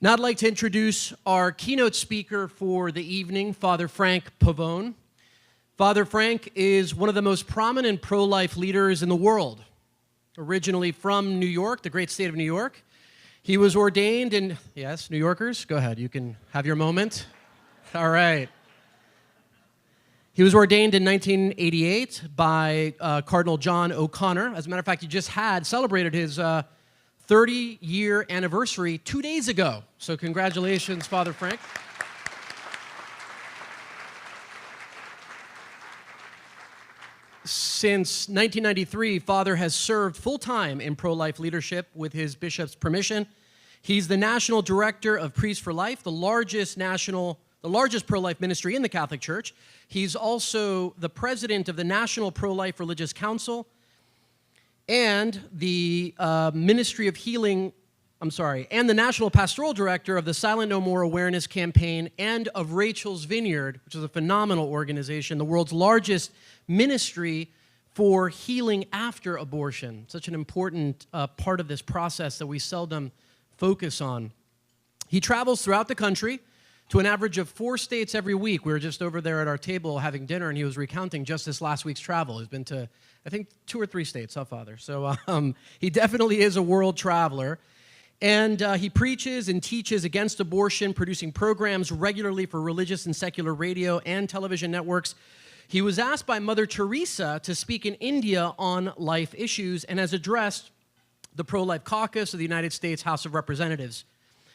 Now I'd like to introduce our keynote speaker for the evening, Father Frank Pavone. Father Frank is one of the most prominent pro-life leaders in the world. Originally from New York, the great state of New York. He was ordained in, yes, New Yorkers, go ahead, you can have your moment. All right. He was ordained in 1988 by Cardinal John O'Connor. As a matter of fact, he just celebrated his 30-year anniversary 2 days ago. So congratulations, Father Frank. Since 1993, Father has served full-time in pro-life leadership with his bishop's permission. He's the National Director of Priests for Life, the largest pro-life ministry in the Catholic Church. He's also the president of the National Pro-Life Religious Council and the Ministry of Healing, and the National Pastoral Director of the Silent No More Awareness Campaign and of Rachel's Vineyard, which is a phenomenal organization, the world's largest ministry for healing after abortion. Such an important part of this process that we seldom focus on. He travels throughout the country to an average of 4 states every week. We were just over there at our table having dinner, and he was recounting just this last week's travel. He's been to, I think, 2 or 3 states, huh, Father? So he definitely is a world traveler. And he preaches and teaches against abortion, producing programs regularly for religious and secular radio and television networks. He was asked by Mother Teresa to speak in India on life issues and has addressed the pro-life caucus of the United States House of Representatives.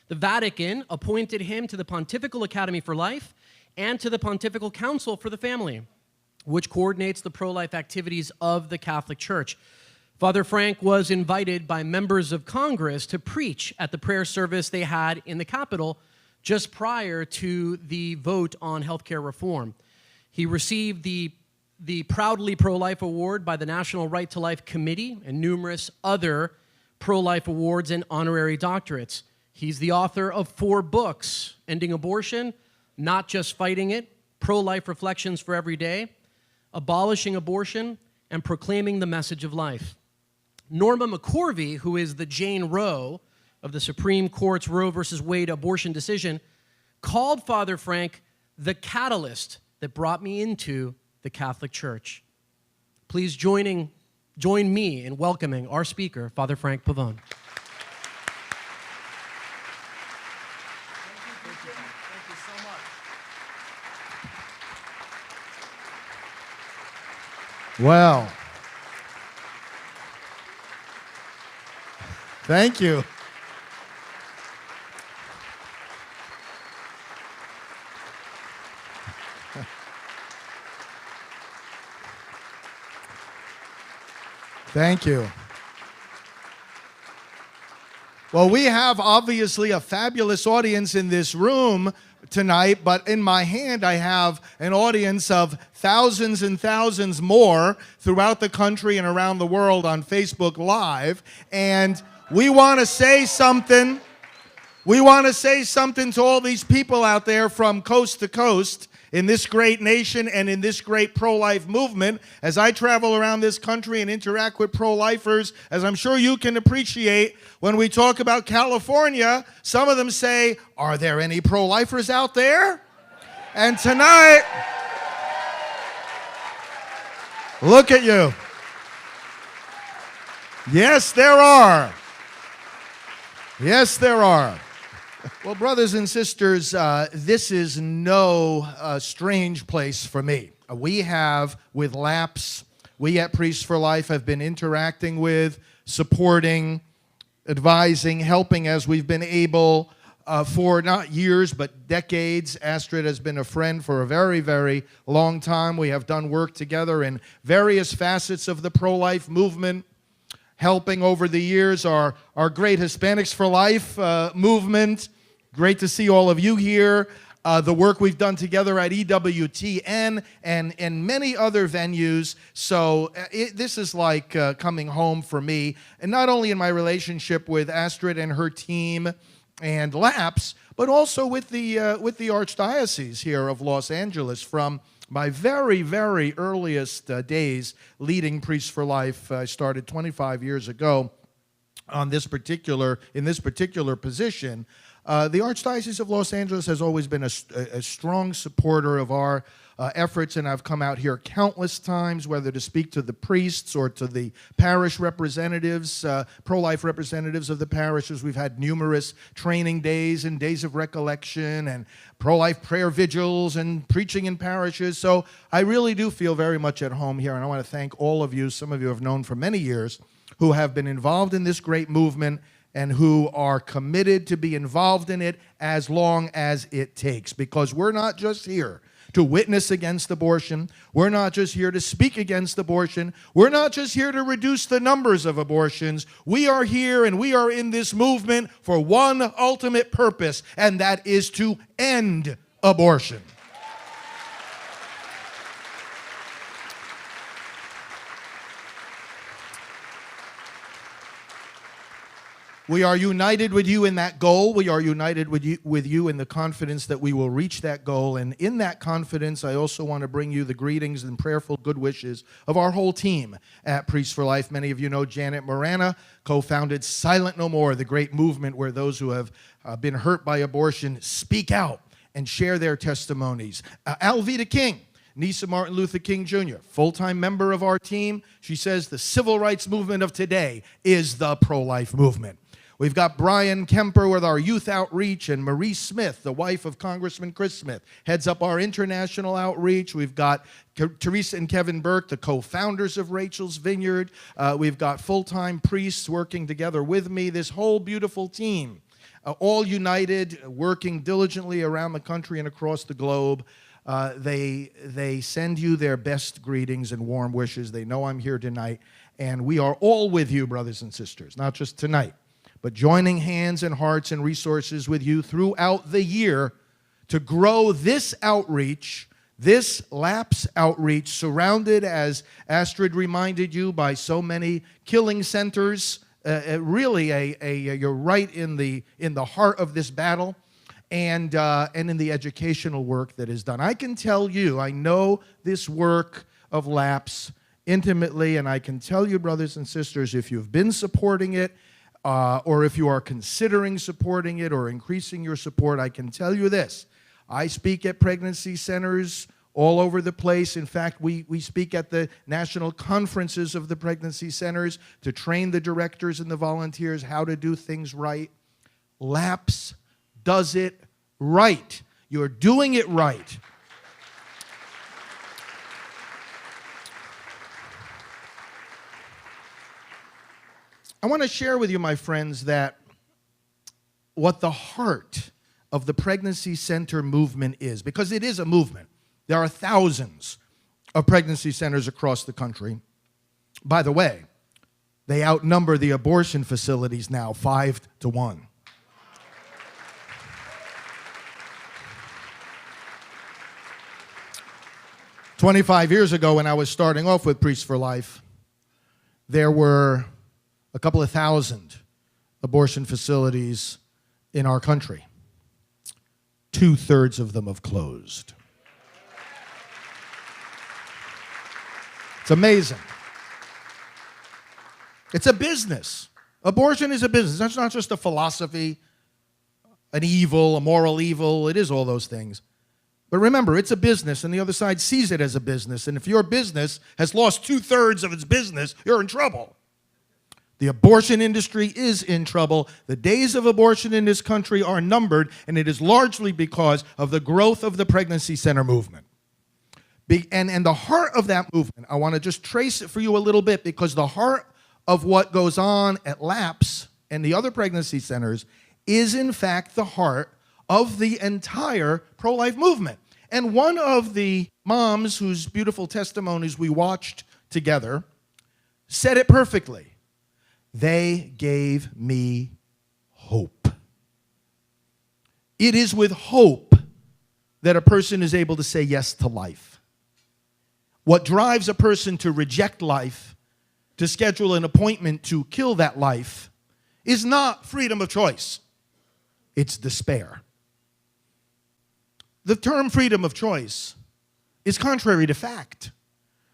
The Vatican appointed him to the Pontifical Academy for Life and to the Pontifical Council for the Family, which coordinates the pro-life activities of the Catholic Church. Father Frank was invited by members of Congress to preach at the prayer service they had in the Capitol just prior to the vote on healthcare reform. He received the Proudly Pro-Life Award by the National Right to Life Committee and numerous other pro-life awards and honorary doctorates. He's the author of 4 books: Ending Abortion, Not Just Fighting It, Pro-Life Reflections for Every Day, Abolishing Abortion, and Proclaiming the Message of Life. Norma McCorvey, who is the Jane Roe of the Supreme Court's Roe v. Wade abortion decision, called Father Frank the catalyst that brought me into the Catholic Church. Please join me in welcoming our speaker, Father Frank Pavone. Well, thank you. Thank you. Well, we have obviously a fabulous audience in this room tonight, but in my hand I have an audience of thousands and thousands more throughout the country and around the world on Facebook Live, and we want to say something. We want to say something to all these people out there from coast to coast in this great nation and in this great pro-life movement. As I travel around this country and interact with pro-lifers, as I'm sure you can appreciate, when we talk about California, some of them say, "Are there any pro-lifers out there?" And tonight, look at you. Yes, there are. Yes, there are. Well, brothers and sisters, this is no strange place for me. We have, with LAPS, we at Priests for Life have been interacting with, supporting, advising, helping as we've been able for not years but decades. Astrid has been a friend for a very, very long time. We have done work together in various facets of the pro-life movement, helping over the years our great Hispanics for Life movement. Great to see all of you here. The work we've done together at EWTN and many other venues. So this is like coming home for me. And not only in my relationship with Astrid and her team and LAPS, but also with the Archdiocese here of Los Angeles. From my very, very earliest days leading Priests for Life, I started 25 years ago in this particular position. The Archdiocese of Los Angeles has always been a strong supporter of our efforts, and I've come out here countless times, whether to speak to the priests or to the parish representatives, pro-life representatives of the parishes. We've had numerous training days and days of recollection and pro-life prayer vigils and preaching in parishes. So I really do feel very much at home here, and I want to thank all of you. Some of you have known for many years, who have been involved in this great movement and who are committed to be involved in it as long as it takes. Because we're not just here to witness against abortion. We're not just here to speak against abortion. We're not just here to reduce the numbers of abortions. We are here and we are in this movement for one ultimate purpose, and that is to end abortion. We are united with you in that goal. We are united with you in the confidence that we will reach that goal. And in that confidence, I also want to bring you the greetings and prayerful good wishes of our whole team at Priests for Life. Many of you know Janet Morana co-founded Silent No More, the great movement where those who have been hurt by abortion speak out and share their testimonies. Alveda King, niece of Martin Luther King Jr., full-time member of our team. She says the civil rights movement of today is the pro-life movement. We've got Brian Kemper with our youth outreach, and Marie Smith, the wife of Congressman Chris Smith, heads up our international outreach. We've got Teresa and Kevin Burke, the co-founders of Rachel's Vineyard. We've got full-time priests working together with me, this whole beautiful team, all united, working diligently around the country and across the globe. They send you their best greetings and warm wishes. They know I'm here tonight, and we are all with you, brothers and sisters, not just tonight, but joining hands and hearts and resources with you throughout the year to grow this outreach, this lapse outreach, surrounded, as Astrid reminded you, by so many killing centers. Really, you're right in the heart of this battle, and in the educational work that is done. I can tell you, I know this work of lapse intimately, and I can tell you, brothers and sisters, if you've been supporting it, or if you are considering supporting it or increasing your support, I can tell you this. I speak at pregnancy centers all over the place. In fact, we speak at the national conferences of the pregnancy centers to train the directors and the volunteers how to do things right. LAPS does it right. You're doing it right. I want to share with you, my friends, that what the heart of the pregnancy center movement is, because it is a movement. There are thousands of pregnancy centers across the country. By the way, they outnumber the abortion facilities now 5-1. "25 years ago, when I was starting off with Priests for Life, there were a couple of thousand abortion facilities in our country. 2/3 of them have closed. It's amazing. It's a business. Abortion is a business. That's not just a philosophy, an evil, a moral evil. It is all those things. But remember, it's a business, and the other side sees it as a business. And if your business has lost 2/3 of its business, you're in trouble. The abortion industry is in trouble. The days of abortion in this country are numbered, and it is largely because of the growth of the pregnancy center movement. And the heart of that movement, I want to just trace it for you a little bit, because the heart of what goes on at LAPS and the other pregnancy centers is, in fact, the heart of the entire pro-life movement. And one of the moms whose beautiful testimonies we watched together said it perfectly. They gave me hope. It is with hope that a person is able to say yes to life. What drives a person to reject life, to schedule an appointment to kill that life, is not freedom of choice. It's despair. The term freedom of choice is contrary to fact.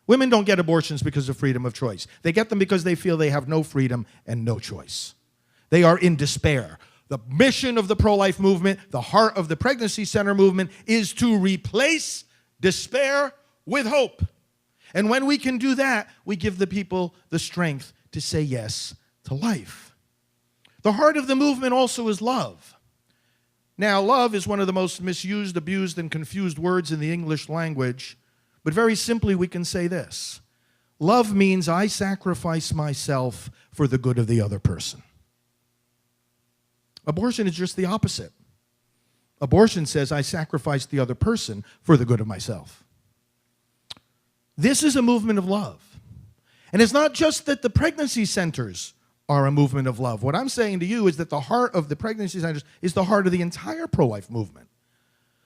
Women don't get abortions because of freedom of choice. They get them because they feel they have no freedom and no choice. They are in despair. The mission of the pro-life movement, the heart of the pregnancy center movement, is to replace despair with hope. And when we can do that, we give the people the strength to say yes to life. The heart of the movement also is love. Now, love is one of the most misused, abused, and confused words in the English language. But very simply, we can say this. Love means I sacrifice myself for the good of the other person. Abortion is just the opposite. Abortion says I sacrifice the other person for the good of myself. This is a movement of love. And it's not just that the pregnancy centers are a movement of love. What I'm saying to you is that the heart of the pregnancy centers is the heart of the entire pro-life movement.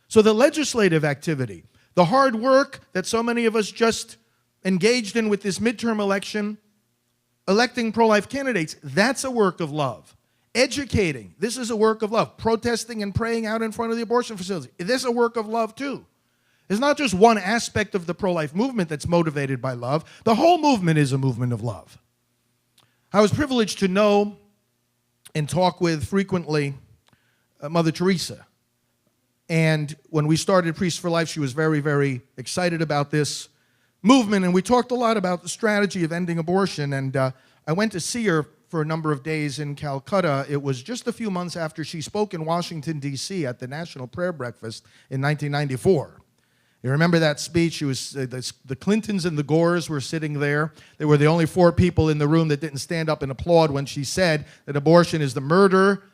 So the legislative activity, the hard work that so many of us just engaged in with this midterm election, electing pro-life candidates, that's a work of love. Educating, this is a work of love. Protesting and praying out in front of the abortion facility, this is a work of love too. It's not just one aspect of the pro-life movement that's motivated by love. The whole movement is a movement of love. I was privileged to know and talk with frequently Mother Teresa. And when we started Priests for Life, she was very, very excited about this movement. And we talked a lot about the strategy of ending abortion. And I went to see her for a number of days in Calcutta. It was just a few months after she spoke in Washington, D.C. at the National Prayer Breakfast in 1994. You remember that speech? She was, the Clintons and the Gores were sitting there. They were the only 4 people in the room that didn't stand up and applaud when she said that abortion is the murder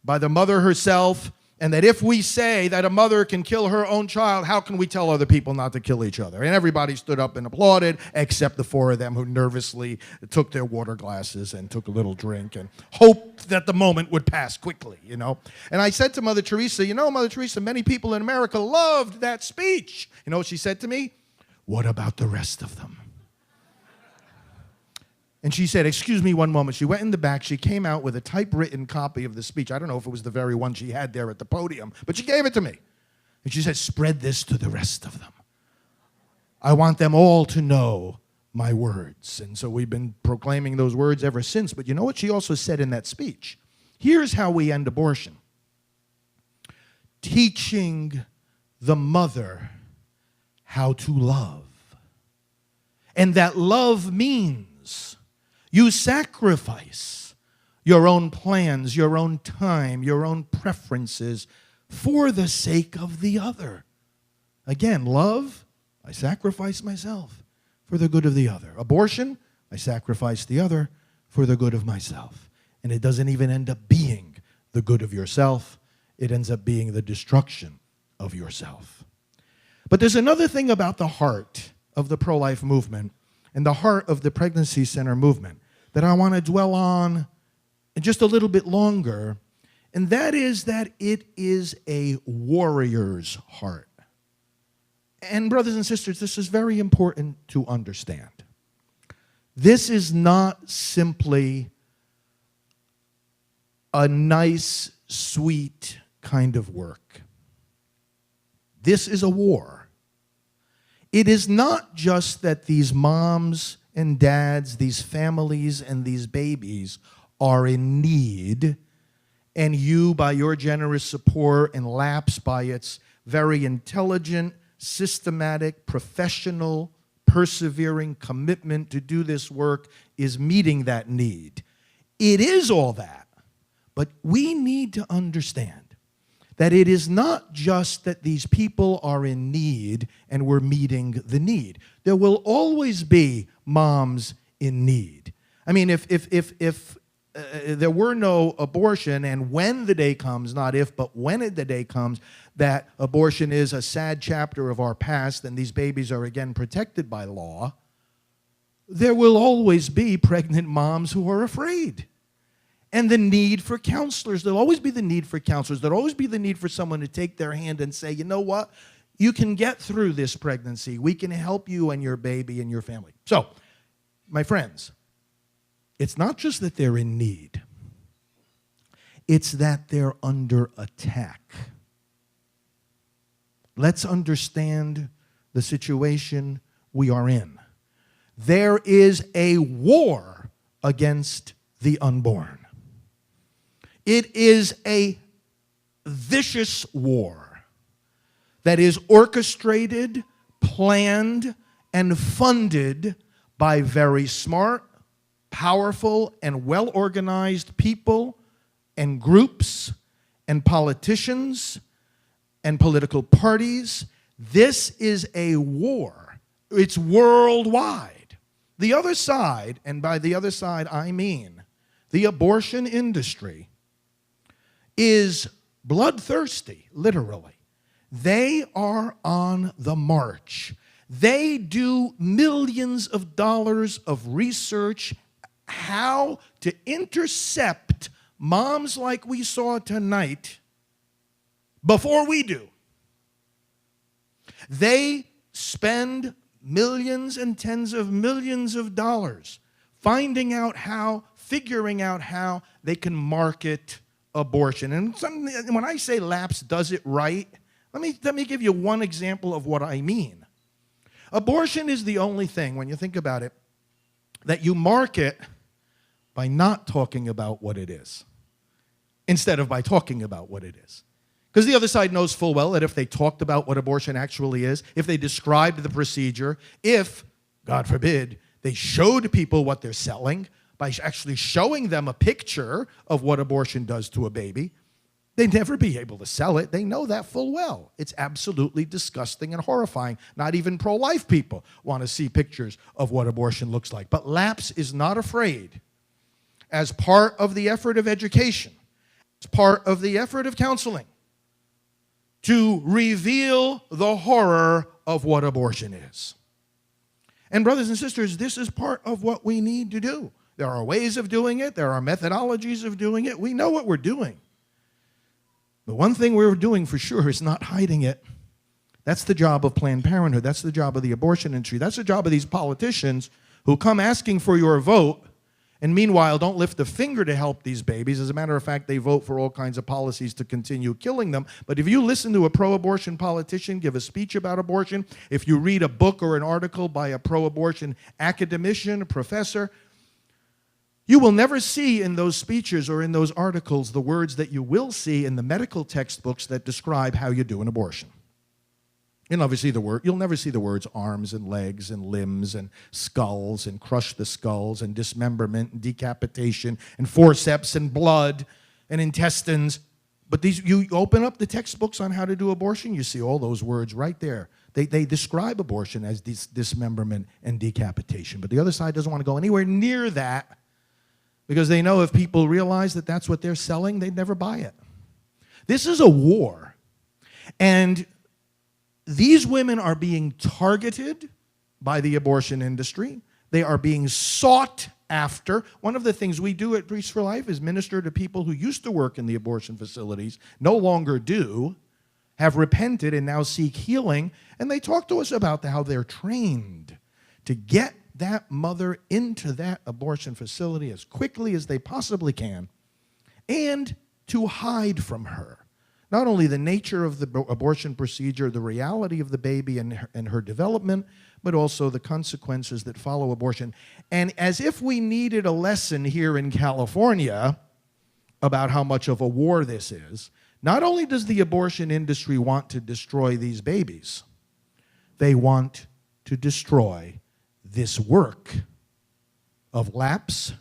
by the mother herself, and that if we say that a mother can kill her own child, how can we tell other people not to kill each other? And everybody stood up and applauded, except the 4 of them who nervously took their water glasses and took a little drink and hoped that the moment would pass quickly, you know. And I said to Mother Teresa, you know, Mother Teresa, many people in America loved that speech. You know what she said to me? What about the rest of them? And she said, excuse me one moment. She went in the back. She came out with a typewritten copy of the speech. I don't know if it was the very one she had there at the podium, but she gave it to me. And she said, spread this to the rest of them. I want them all to know my words. And so we've been proclaiming those words ever since. But you know what she also said in that speech? Here's how we end abortion. Teaching the mother how to love. And that love means you sacrifice your own plans, your own time, your own preferences for the sake of the other. Again, love, I sacrifice myself for the good of the other. Abortion, I sacrifice the other for the good of myself. And it doesn't even end up being the good of yourself. It ends up being the destruction of yourself. But there's another thing about the heart of the pro-life movement and the heart of the pregnancy center movement that I want to dwell on just a little bit longer, and that is that it is a warrior's heart. And brothers and sisters, this is very important to understand. This is not simply a nice, sweet kind of work. This is a war. It is not just that these moms and dads, these families and these babies are in need, and you, by your generous support and LAPS, by its very intelligent, systematic, professional, persevering commitment to do this work, is meeting that need. It is all that, but we need to understand that it is not just that these people are in need and we're meeting the need. There will always be moms in need. I mean, if there were no abortion, and when the day comes, not if, but when the day comes, that abortion is a sad chapter of our past and these babies are again protected by law, there will always be pregnant moms who are afraid. And the need for counselors. There'll always be the need for counselors. There'll always be the need for someone to take their hand and say, you know what? You can get through this pregnancy. We can help you and your baby and your family. So, my friends, it's not just that they're in need. It's that they're under attack. Let's understand the situation we are in. There is a war against the unborn. It is a vicious war that is orchestrated, planned, and funded by very smart, powerful, and well-organized people and groups and politicians and political parties. This is a war. It's worldwide. The other side, and by the other side I mean the abortion industry, is bloodthirsty, literally. They are on the march. They do millions of dollars of research how to intercept moms like we saw tonight before we do. They spend millions and tens of millions of dollars figuring out how they can market abortion. And when I say Lapse does it right, let me give you one example of what I mean. Abortion is the only thing, when you think about it, that you market by not talking about what it is, instead of by talking about what it is. Because the other side knows full well that if they talked about what abortion actually is, if they described the procedure, if, God forbid, they showed people what they're selling, by actually showing them a picture of what abortion does to a baby, they'd never be able to sell it. They know that full well. It's absolutely disgusting and horrifying. Not even pro-life people want to see pictures of what abortion looks like. But Lapse is not afraid, as part of the effort of education, as part of the effort of counseling, to reveal the horror of what abortion is. And brothers and sisters, this is part of what we need to do. There are ways of doing it. There are methodologies of doing it. We know what we're doing. The one thing we're doing for sure is not hiding it. That's the job of Planned Parenthood. That's the job of the abortion industry. That's the job of these politicians who come asking for your vote and meanwhile don't lift a finger to help these babies. As a matter of fact, they vote for all kinds of policies to continue killing them. But if you listen to a pro-abortion politician give a speech about abortion, if you read a book or an article by a pro-abortion academician, a professor, you will never see in those speeches or in those articles the words that you will see in the medical textbooks that describe how you do an abortion. You'll never see the words arms and legs and limbs and skulls and crush the skulls and dismemberment and decapitation and forceps and blood and intestines. But you open up the textbooks on how to do abortion, you see all those words right there. They describe abortion as dismemberment and decapitation. But the other side doesn't want to go anywhere near that, because they know if people realize that that's what they're selling, they'd never buy it. This is a war. And these women are being targeted by the abortion industry. They are being sought after. One of the things we do at Priests for Life is minister to people who used to work in the abortion facilities, no longer do, have repented and now seek healing. And they talk to us about how they're trained to get that mother into that abortion facility as quickly as they possibly can and to hide from her not only the nature of the abortion procedure, the reality of the baby and her development, but also the consequences that follow abortion. And as if we needed a lesson here in California about how much of a war this is, not only does the abortion industry want to destroy these babies, they want to destroy this work of Lapse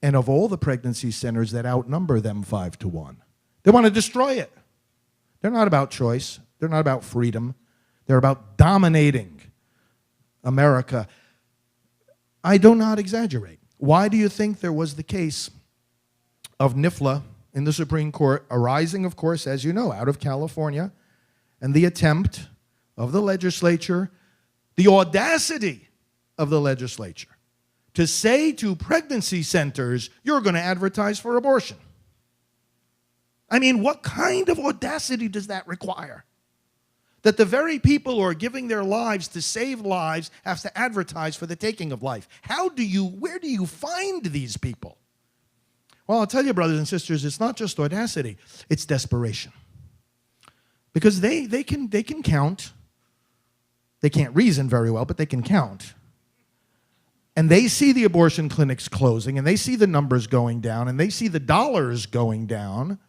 and of all the pregnancy centers that outnumber them 5-1. They want to destroy it. They're not about choice. They're not about freedom. They're about dominating America. I do not exaggerate. Why do you think there was the case of NIFLA in the Supreme Court, arising, of course, as you know, out of California, and the attempt of the legislature, the audacity of the legislature, to say to pregnancy centers, you're going to advertise for abortion? I mean, what kind of audacity does that require? That the very people who are giving their lives to save lives have to advertise for the taking of life. Where do you find these people? Well, I'll tell you, brothers and sisters, it's not just audacity, it's desperation. Because they can count. They can't reason very well, but they can count. and they see the abortion clinics closing, and they see the numbers going down, and they see the dollars going down,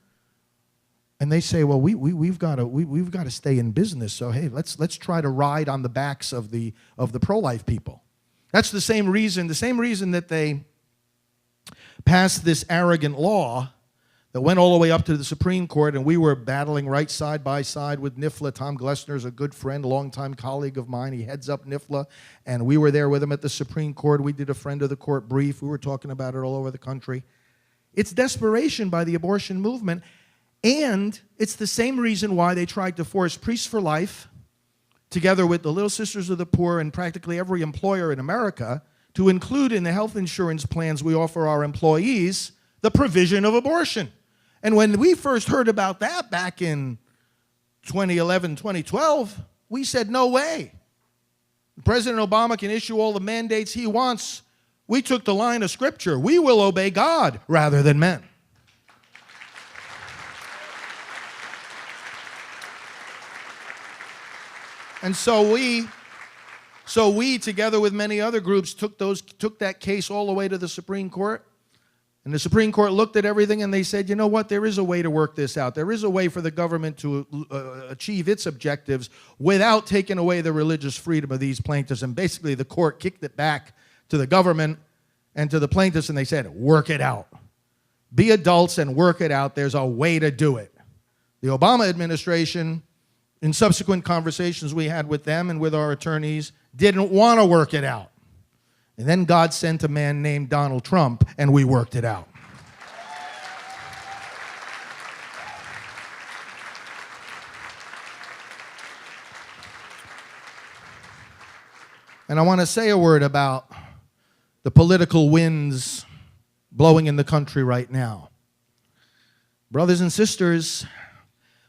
and they say, well, we've got to stay in business. So hey, let's try to ride on the backs of the pro-life people. That's the same reason that they passed this arrogant law that went all the way up to the Supreme Court, and we were battling right side by side with NIFLA. Tom Glessner is a good friend, longtime colleague of mine. He heads up NIFLA, and we were there with him at the Supreme Court. We did a friend of the court brief. We were talking about it all over the country. It's desperation by the abortion movement, and it's the same reason why they tried to force Priests for Life, together with the Little Sisters of the Poor and practically every employer in America, to include in the health insurance plans we offer our employees the provision of abortion. And when we first heard about that back in 2011, 2012, we said, no way. President Obama can issue all the mandates he wants. We took the line of Scripture. We will obey God rather than men. And so we, together with many other groups, took that case all the way to the Supreme Court. And the Supreme Court looked at everything and they said, you know what, there is a way to work this out. There is a way for the government to achieve its objectives without taking away the religious freedom of these plaintiffs. And basically the court kicked it back to the government and to the plaintiffs, and they said, work it out. Be adults and work it out. There's a way to do it. The Obama administration, in subsequent conversations we had with them and with our attorneys, didn't want to work it out. And then God sent a man named Donald Trump, and we worked it out. And I want to say a word about the political winds blowing in the country right now. Brothers and sisters,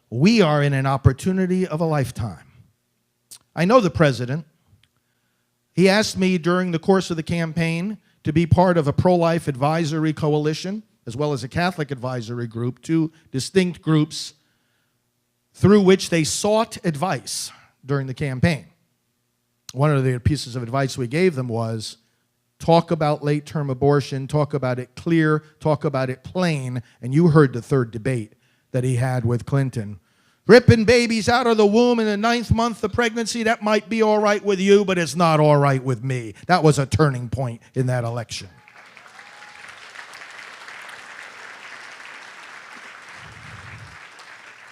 we are in an opportunity of a lifetime. I know the president. He asked me during the course of the campaign to be part of a pro-life advisory coalition, as well as a Catholic advisory group, two distinct groups through which they sought advice during the campaign. One of the pieces of advice we gave them was, talk about late-term abortion, talk about it clear, talk about it plain, and you heard the third debate that he had with Clinton. Ripping babies out of the womb in the 9th month of pregnancy, that might be all right with you, but it's not all right with me. That was a turning point in that election.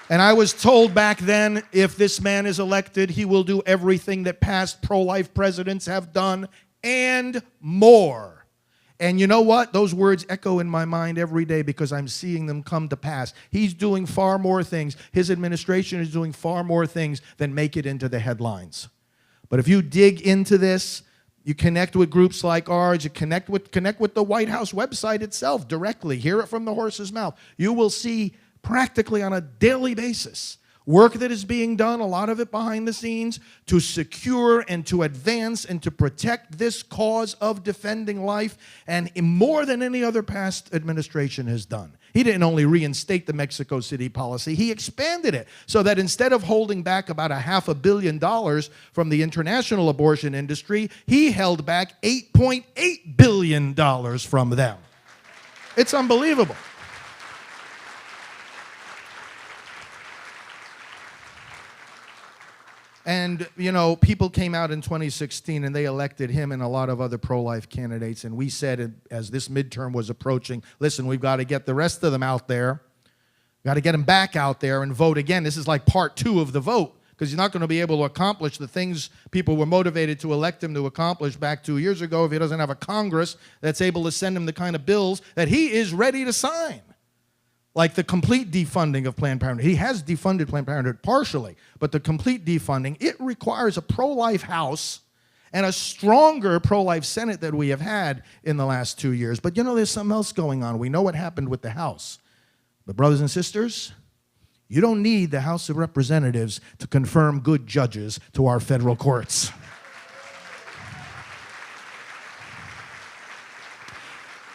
And I was told back then, if this man is elected, he will do everything that past pro-life presidents have done and more. And you know what? Those words echo in my mind every day because I'm seeing them come to pass. He's doing far more things. His administration is doing far more things than make it into the headlines. But if you dig into this, you connect with groups like ours, you connect with the White House website itself directly, hear it from the horse's mouth. You will see practically on a daily basis work that is being done, a lot of it behind the scenes, to secure and to advance and to protect this cause of defending life, and more than any other past administration has done. He didn't only reinstate the Mexico City policy, he expanded it so that instead of holding back about $500 million from the international abortion industry, he held back $8.8 billion from them. It's unbelievable. And, you know, people came out in 2016 and they elected him and a lot of other pro-life candidates. And we said, as this midterm was approaching, listen, we've got to get the rest of them out there. We've got to get them back out there and vote again. This is like part 2 of the vote, because he's not going to be able to accomplish the things people were motivated to elect him to accomplish back 2 years ago if he doesn't have a Congress that's able to send him the kind of bills that he is ready to sign. Like the complete defunding of Planned Parenthood. He has defunded Planned Parenthood partially, but the complete defunding, it requires a pro-life House and a stronger pro-life Senate than we have had in the last 2 years. But you know, there's something else going on. We know what happened with the House. But brothers and sisters, you don't need the House of Representatives to confirm good judges to our federal courts.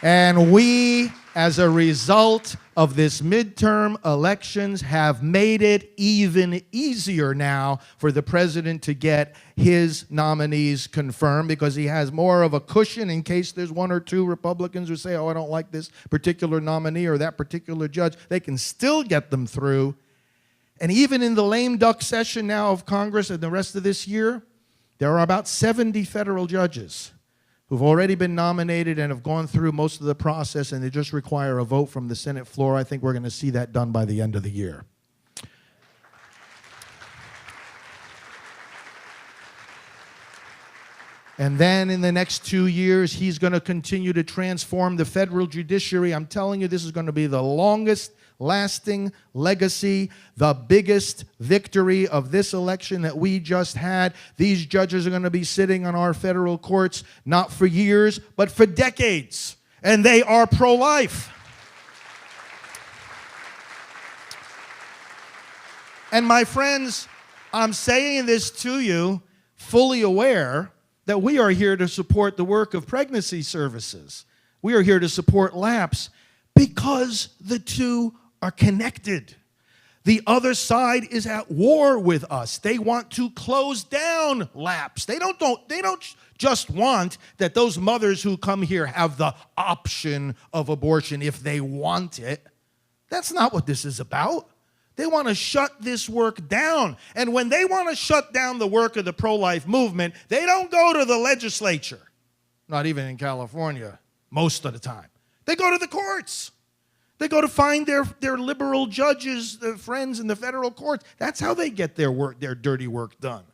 And we as a result of this midterm elections, have made it even easier now for the president to get his nominees confirmed, because he has more of a cushion in case there's one or two Republicans who say, oh, I don't like this particular nominee or that particular judge. They can still get them through. And even in the lame duck session now of Congress and the rest of this year, there are about 70 federal judges who've already been nominated and have gone through most of the process, and they just require a vote from the Senate floor. I think we're going to see that done by the end of the year. And then in the next 2 years, he's going to continue to transform the federal judiciary. I'm telling you, this is going to be the longest lasting legacy, the biggest victory of this election that we just had. These judges are going to be sitting on our federal courts not for years, but for decades. And they are pro-life. And my friends, I'm saying this to you fully aware that we are here to support the work of pregnancy services. We are here to support LAPS because the two are connected. The other side is at war with us. They want to close down LAPS. They don't just want that those mothers who come here have the option of abortion if they want it. That's not what this is about. They want to shut this work down. And when they want to shut down the work of the pro-life movement, they don't go to the legislature. Not even in California, most of the time. They go to the courts. They go to find their liberal judges, their friends in the federal courts. That's how they get their work, their dirty work done.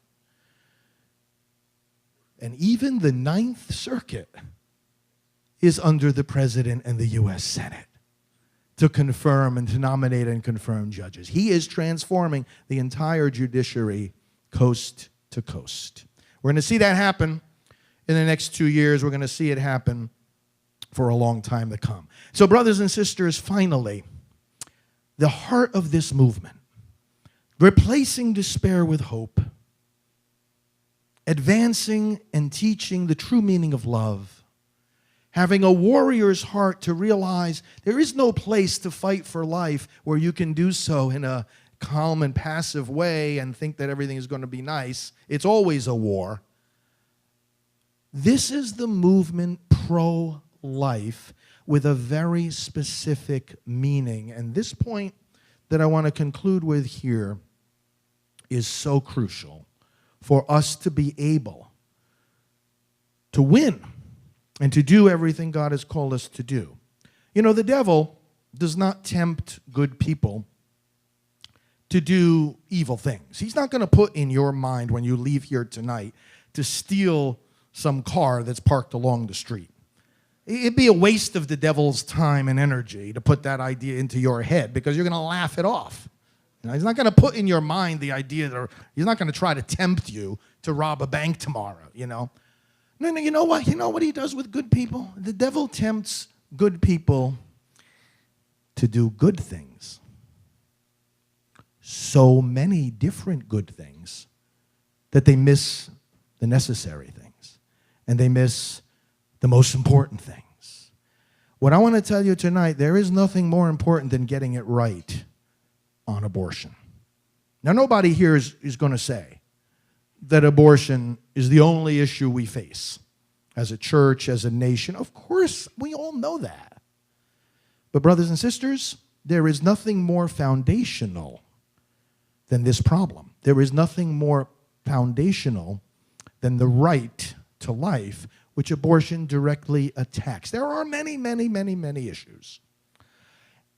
And even the Ninth Circuit is under the president and the U.S. Senate to confirm and to nominate and confirm judges. He is transforming the entire judiciary coast to coast. We're going to see that happen in the next 2 years. We're going to see it happen for a long time to come. So, brothers and sisters, finally, the heart of this movement, replacing despair with hope, advancing and teaching the true meaning of love, having a warrior's heart to realize there is no place to fight for life where you can do so in a calm and passive way and think that everything is going to be nice. It's always a war. This is the movement pro-life with a very specific meaning. And this point that I want to conclude with here is so crucial for us to be able to win and to do everything God has called us to do. You know, the devil does not tempt good people to do evil things. He's not going to put in your mind when you leave here tonight to steal some car that's parked along the street. It'd be a waste of the devil's time and energy to put that idea into your head, because you're going to laugh it off. You know, he's not going to put in your mind the idea that he's not going to try to tempt you to rob a bank tomorrow, you know. No, you know what? You know what he does with good people? The devil tempts good people to do good things. So many different good things that they miss the necessary things. And they miss the most important things. What I want to tell you tonight, there is nothing more important than getting it right on abortion. Now, nobody here is going to say that abortion is the only issue we face as a church, as a nation. Of course, we all know that. But brothers and sisters, there is nothing more foundational than this problem. There is nothing more foundational than the right to life, which abortion directly attacks. There are many, many, many, many issues.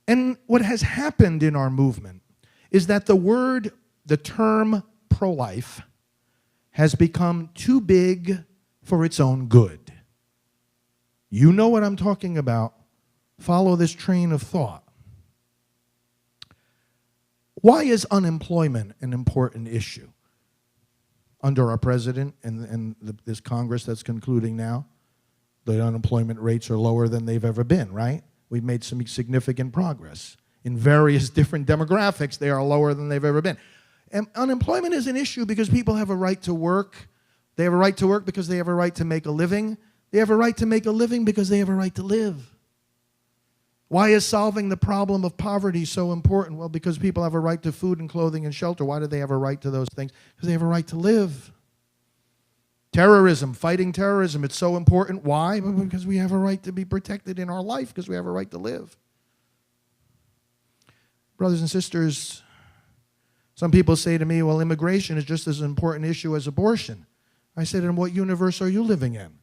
And what has happened in our movement is that the term pro-life has become too big for its own good. You know what I'm talking about. Follow this train of thought. Why is unemployment an important issue? Under our president and this Congress that's concluding now, the unemployment rates are lower than they've ever been, right? We've made some significant progress. In various different demographics, they are lower than they've ever been. And unemployment is an issue because people have a right to work. They have a right to work because they have a right to make a living. They have a right to make a living because they have a right to live. Why is solving the problem of poverty so important? Well, because people have a right to food and clothing and shelter. Why do they have a right to those things? Because they have a right to live. Terrorism, fighting terrorism, it's so important. Why? Because we have a right to be protected in our life, because we have a right to live. Brothers and sisters, some people say to me, well, immigration is just as an important issue as abortion. I said, in what universe are you living in?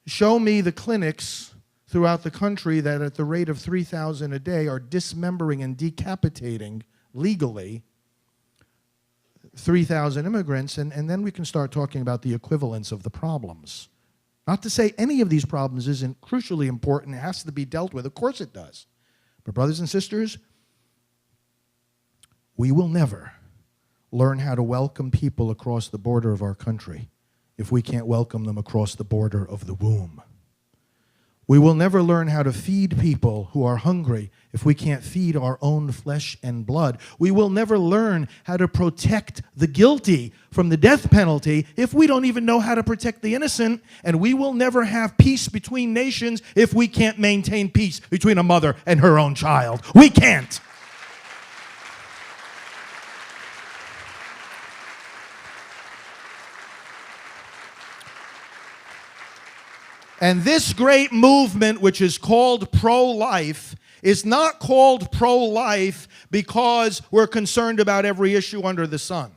Show me the clinics throughout the country that at the rate of 3,000 a day are dismembering and decapitating legally 3,000 immigrants, and then we can start talking about the equivalence of the problems. Not to say any of these problems isn't crucially important, it has to be dealt with. Of course it does. But brothers and sisters, we will never learn how to welcome people across the border of our country if we can't welcome them across the border of the womb. We will never learn how to feed people who are hungry if we can't feed our own flesh and blood. We will never learn how to protect the guilty from the death penalty if we don't even know how to protect the innocent. And we will never have peace between nations if we can't maintain peace between a mother and her own child. We can't. And this great movement, which is called pro-life, is not called pro-life because we're concerned about every issue under the sun.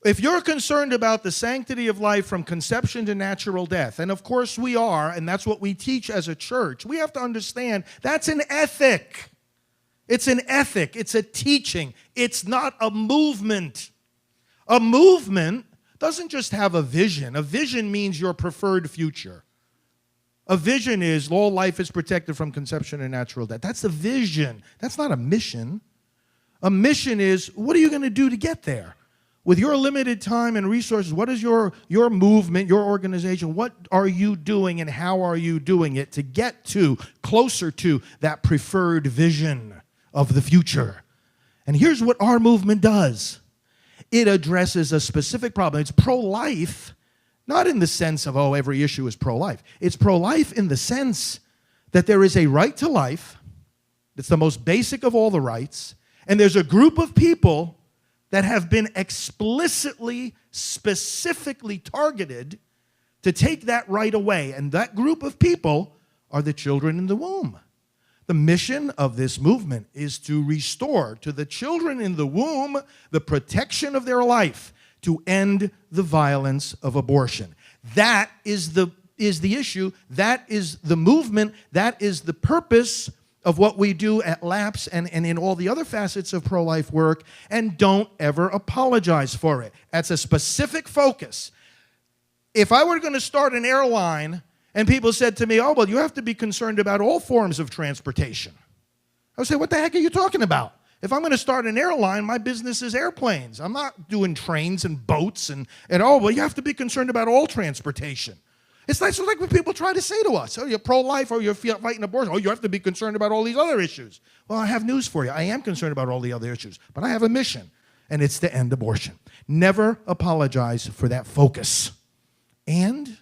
If you're concerned about the sanctity of life from conception to natural death, and of course we are, and that's what we teach as a church, we have to understand that's an ethic. It's an ethic. It's a teaching. It's not a movement. A movement doesn't just have a vision. A vision means your preferred future. A vision is all life is protected from conception and natural death. That's a vision. That's not a mission. A mission is, what are you going to do to get there? With your limited time and resources, what is your movement, your organization, what are you doing and how are you doing it to get to, closer to that preferred vision of the future? And here's what our movement does. It addresses a specific problem. It's pro-life, not in the sense of, oh, every issue is pro-life. It's pro-life in the sense that there is a right to life. It's the most basic of all the rights. And there's a group of people that have been explicitly, specifically targeted to take that right away. And that group of people are the children in the womb. The mission of this movement is to restore to the children in the womb the protection of their life, to end the violence of abortion. That is the issue. That is the movement. That is the purpose of what we do at LAPS and in all the other facets of pro-life work, and don't ever apologize for it. That's a specific focus. If I were going to start an airline and people said to me, oh, well, you have to be concerned about all forms of transportation, I would say, what the heck are you talking about? If I'm going to start an airline, my business is airplanes. I'm not doing trains and boats and oh, well, you have to be concerned about all transportation. It's like what people try to say to us. Oh, you're pro-life or you're fighting abortion. Oh, you have to be concerned about all these other issues. Well, I have news for you. I am concerned about all the other issues, but I have a mission, and it's to end abortion. Never apologize for that focus. And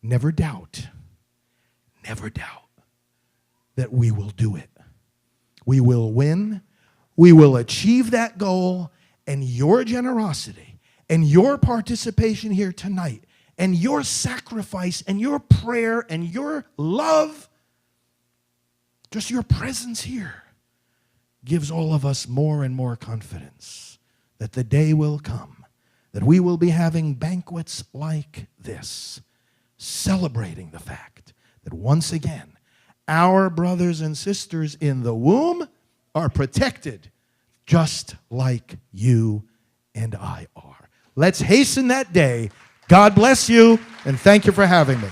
never doubt that we will do it. We will win. We will achieve that goal, and your generosity and your participation here tonight and your sacrifice and your prayer and your love, just your presence here, gives all of us more and more confidence that the day will come that we will be having banquets like this, celebrating the fact that once again, our brothers and sisters in the womb are protected just like you and I are. Let's hasten that day. God bless you, and thank you for having me.